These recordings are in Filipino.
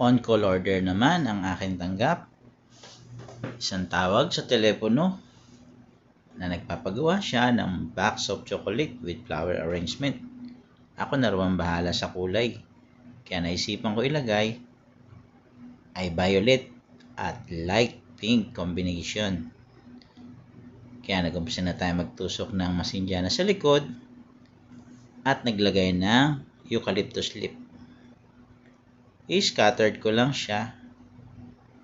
On-call order naman ang aking tanggap. Isang tawag sa telepono na nagpapagawa siya ng box of chocolate with flower arrangement. Ako na raw ang bahala sa kulay. Kaya naisipan ko ilagay ay violet at light pink combination. Kaya nag-umpisa na tayo magtusok ng masindyana sa likod at naglagay ng eucalyptus leaf. I-scattered ko lang siya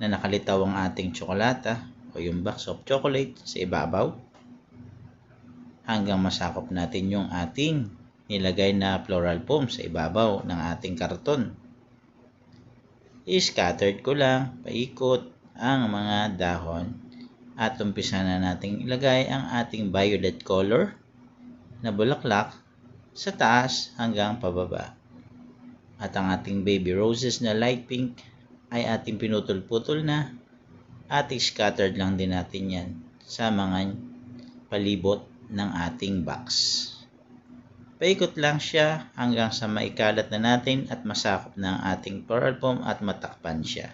na nakalitaw ang ating tsokolata o yung box of chocolate sa ibabaw hanggang masakop natin yung ating nilagay na floral foam sa ibabaw ng ating karton. I-scattered ko lang paikot ang mga dahon at umpisa na nating ilagay ang ating violet color na bulaklak sa taas hanggang pababa. At ang ating baby roses na light pink ay ating pinutol-putol na at i-scattered lang din natin yan sa mga palibot ng ating box. Paikot lang siya hanggang sa maikalat na natin at masakop na ang ating floral foam at matakpan siya.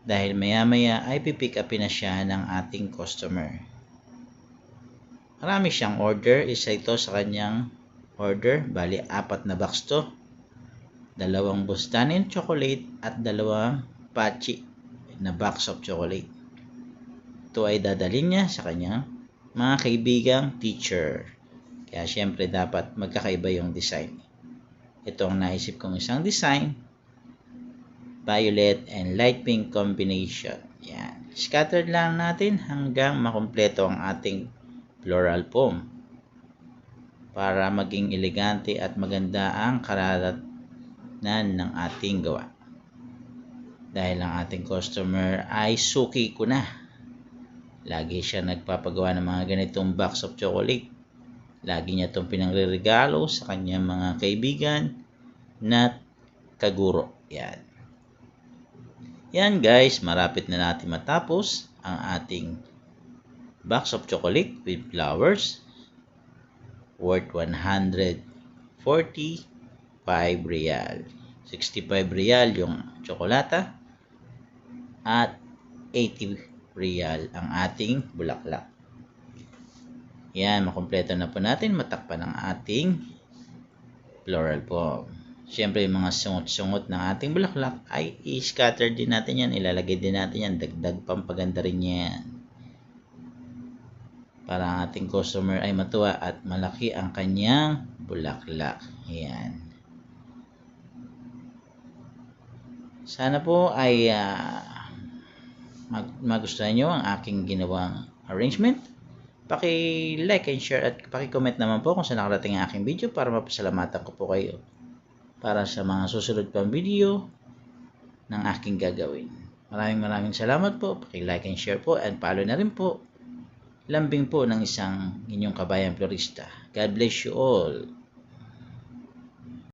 Dahil maya-maya ay pipick upin na siya ng ating customer. Marami siyang order, isa ito sa kanyang order, bali 4 na box to. 2 Bustanin chocolate at 2 Pachi na box of chocolate. Ito ay dadalhin niya sa kanyang mga kaibigang teacher. Kaya syempre dapat magkakaiba yung design. Ito ang naisip kong isang design. Violet and light pink combination. Yan. Scattered lang natin hanggang makumpleto ang ating floral foam para maging elegante at maganda ang kararatnan ng ating gawa. Dahil ang ating customer ay suki ko na. Lagi siya nagpapagawa ng mga ganitong box of chocolate. Lagi niya itong pinangre-regalo sa kanyang mga kaibigan na kaguro. Yan. Yan guys, marapit na natin matapos ang ating box of chocolate with flowers worth 145 real. 65 real yung tsokolata at 80 real ang ating bulaklak. Yan, makumpleto na po natin. Matakpan ang ating floral foam. Siyempre, yung mga sungot-sungot ng ating bulaklak ay i-scatter din natin yan. Ilalagay din natin yan. Dagdag pampaganda rin yan. Para ang ating customer ay matuwa at malaki ang kanyang bulaklak. Yan. Sana po ay magustuhan nyo ang aking ginawang arrangement. Paki-like and share at paki-comment naman po kung saan nakarating ang aking video para mapasalamatan ko po kayo para sa mga susunod pang video ng aking gagawin. Maraming salamat po. Paki-like and share po and follow na rin po. Lambing po ng isang inyong kabayang florista. God bless you all.